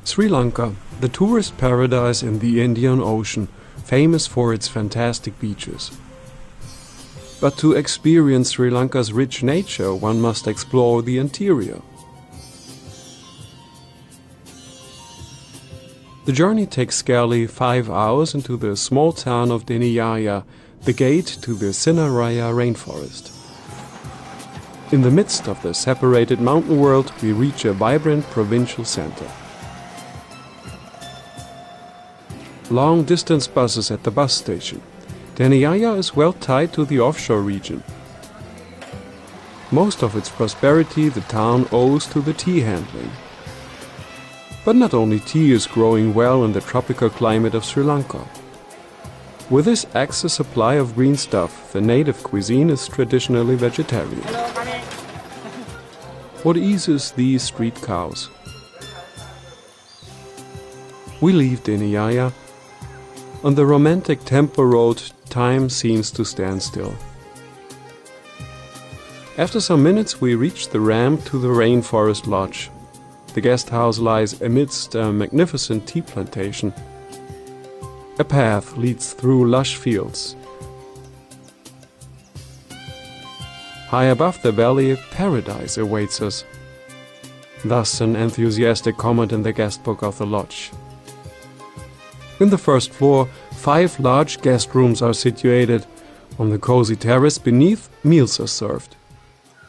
Sri Lanka, the tourist paradise in the Indian Ocean, famous for its fantastic beaches. But to experience Sri Lanka's rich nature, one must explore the interior. The journey takes scarcely 5 hours into the small town of Deniyaya, the gate to the Sinharaja Rainforest. In the midst of the separated mountain world, we reach a vibrant provincial center. Long-distance buses at the bus station. Deniyaya is well tied to the offshore region. Most of its prosperity the town owes to the tea handling. But not only tea is growing well in the tropical climate of Sri Lanka. With this excess supply of green stuff, the native cuisine is traditionally vegetarian. What eases these street cows? We leave Deniyaya. On the romantic temple road, time seems to stand still. After some minutes we reach the ramp to the Rainforest Lodge. The guest house lies amidst a magnificent tea plantation. A path leads through lush fields. High above the valley, paradise awaits us. Thus an enthusiastic comment in the guest book of the lodge. In the first floor, 5 large guest rooms are situated. On the cozy terrace beneath, meals are served.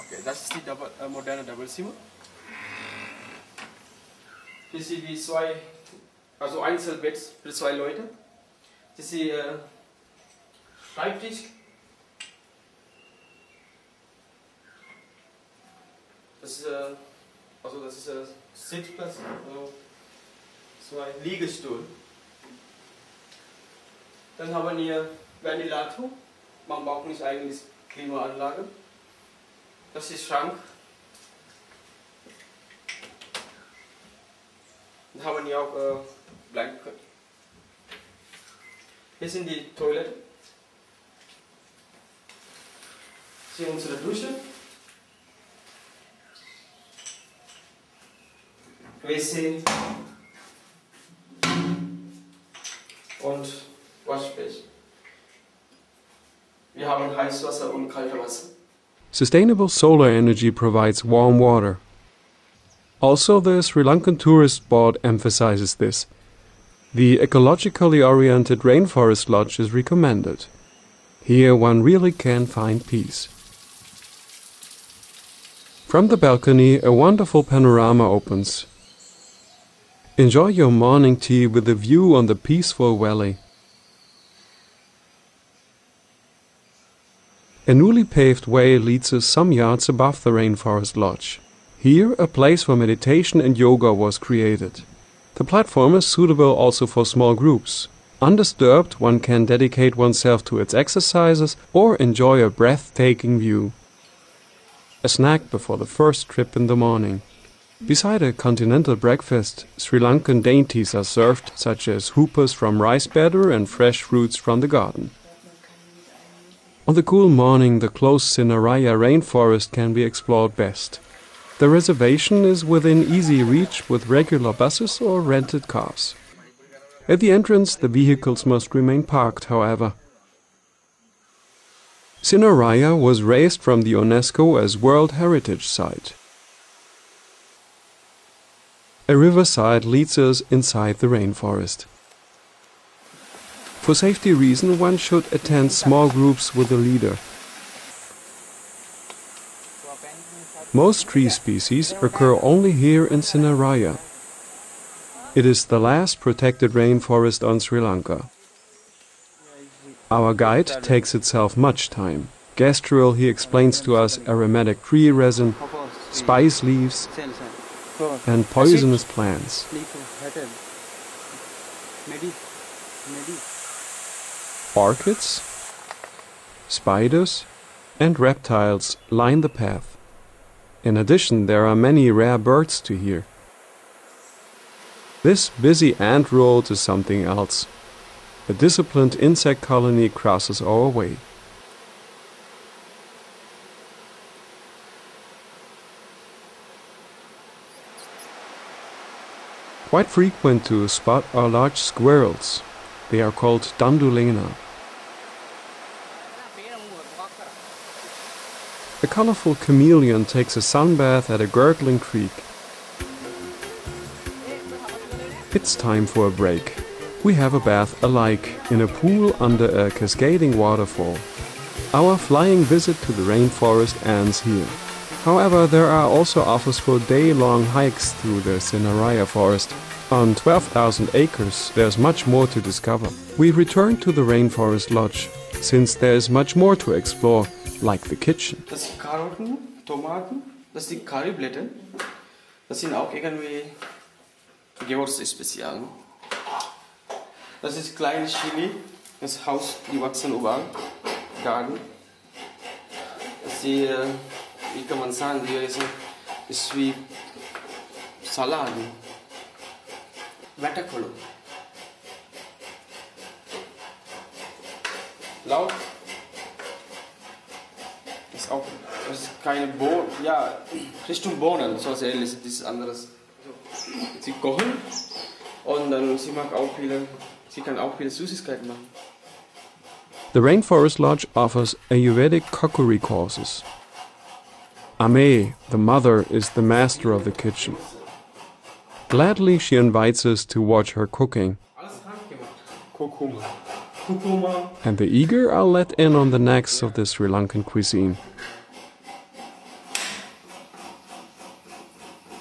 Okay, das ist die moderne Doppelzimmer. Hier sind die 2, also Einzelbetts für 2 Leute. Das ist die Schreibtisch. Das ist Sitzplatz, also 2 Liegestuhl. Dann haben wir Ventilator, man braucht nicht eigentlich Klimaanlage. Das ist Schrank. Dann haben wir auch Blanket. Hier sind die Toilette. Hier unsere Dusche. WC und Waschbecken. Wir haben Heißwasser und kaltes Wasser. Sustainable solar energy provides warm water. Also, the Sri Lankan Tourist Board emphasizes this. The ecologically oriented Rainforest Lodge is recommended. Here one really can find peace. From the balcony, a wonderful panorama opens. Enjoy your morning tea with a view on the peaceful valley. A newly paved way leads us some yards above the Rainforest Lodge. Here, a place for meditation and yoga was created. The platform is suitable also for small groups. Undisturbed, one can dedicate oneself to its exercises or enjoy a breathtaking view. A snack before the first trip in the morning. Beside a continental breakfast, Sri Lankan dainties are served, such as hoopers from rice batter and fresh fruits from the garden. On the cool morning, the close Sinharaja Rainforest can be explored best. The reservation is within easy reach with regular buses or rented cars. At the entrance, the vehicles must remain parked, however. Sinharaja was raised from the UNESCO as World Heritage Site. A riverside leads us inside the rainforest. For safety reasons, one should attend small groups with a leader. Most tree species occur only here in Sinharaja. It is the last protected rainforest on Sri Lanka. Our guide takes itself much time. Gastral, he explains to us aromatic tree resin, spice leaves, and poisonous plants. Orchids, spiders, and reptiles line the path. In addition, there are many rare birds to hear. This busy ant road is something else. A disciplined insect colony crosses our way. Quite frequent to spot are large squirrels. They are called dandulena. A colorful chameleon takes a sunbath at a gurgling creek. It's time for a break. We have a bath alike in a pool under a cascading waterfall. Our flying visit to the rainforest ends here. However, there are also offers for day-long hikes through the Sinharaja forest. On 12,000 acres, there's much more to discover. We return to the Rainforest Lodge, since there's much more to explore, like the kitchen. Das sind Karotten, Tomaten, das sind Curryblätter. Das sind auch irgendwie Gewürze-Spezial. Das ist kleines Chili, das Haus, die wachsen überall, Garten. Das ist, wie kann man sagen, ist wie Saladen. Watercolor. Laut. Das ist keine Bohnen, ja, Richtung Bohnen, so ähnlich, das ist anderes. Sie kochen und dann sie kann auch viele Süßigkeiten machen. The Rainforest Lodge offers Ayurvedic cookery courses. Ame, the mother, is the master of the kitchen. Gladly she invites us to watch her cooking. And the eager are let in on the next of the Sri Lankan cuisine.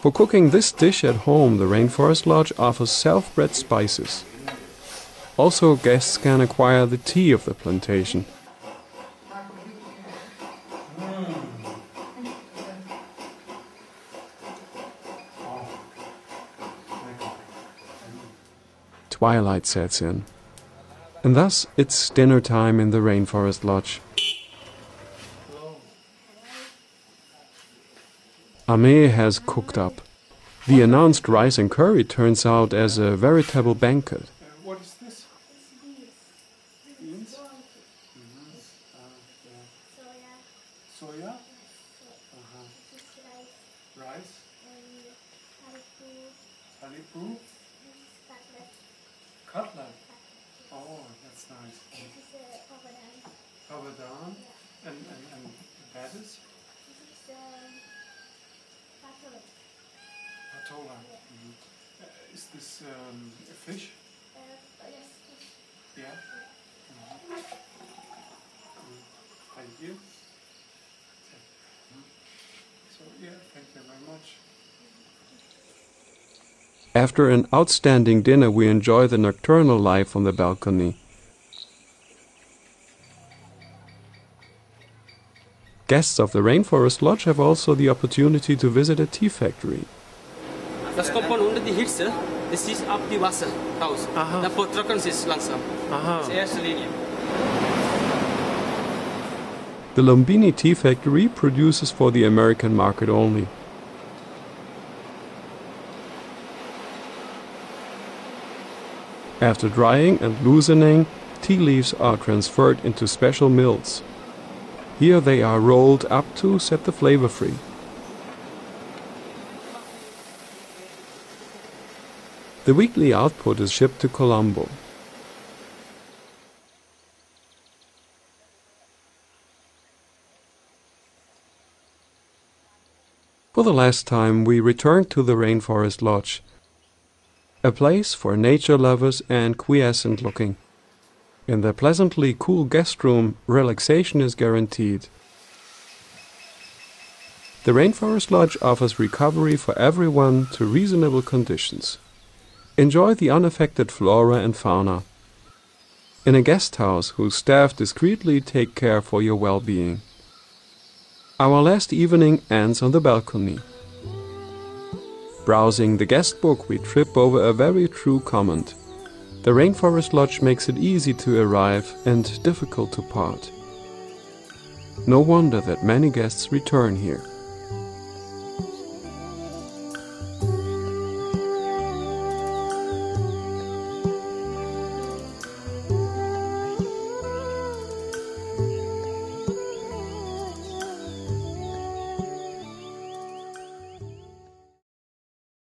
For cooking this dish at home, the Rainforest Lodge offers self-bred spices. Also, guests can acquire the tea of the plantation. Twilight sets in, and thus it's dinner time in the Rainforest Lodge. Ame has cooked up. The announced rice and curry turns out as a veritable banquet. What is this? Beans? Soya? Rice? Halipu? Cutlet? Oh, that's nice. Papadam? And that is? Patola. Is this a fish? Yeah? Thank you. So, yeah, thank you very much. After an outstanding dinner, we enjoy the nocturnal life on the balcony. Guests of the Rainforest Lodge have also the opportunity to visit a tea factory. Das kommt von unter die Hitze, das ist ab die Wasser raus. Dann trocknen sie es langsam. Das ist die erste Linie. The Lumbini Tea Factory produces for the American market only. After drying and loosening, tea leaves are transferred into special mills. Here they are rolled up to set the flavor free. The weekly output is shipped to Colombo. For the last time, we return to the Rainforest Lodge, a place for nature lovers and quiescent looking. In the pleasantly cool guest room, relaxation is guaranteed. The Rainforest Lodge offers recovery for everyone to reasonable conditions. Enjoy the unaffected flora and fauna in a guest house whose staff discreetly take care for your well-being. Our last evening ends on the balcony. Browsing the guest book, we trip over a very true comment. The Rainforest Lodge makes it easy to arrive and difficult to part. No wonder that many guests return here.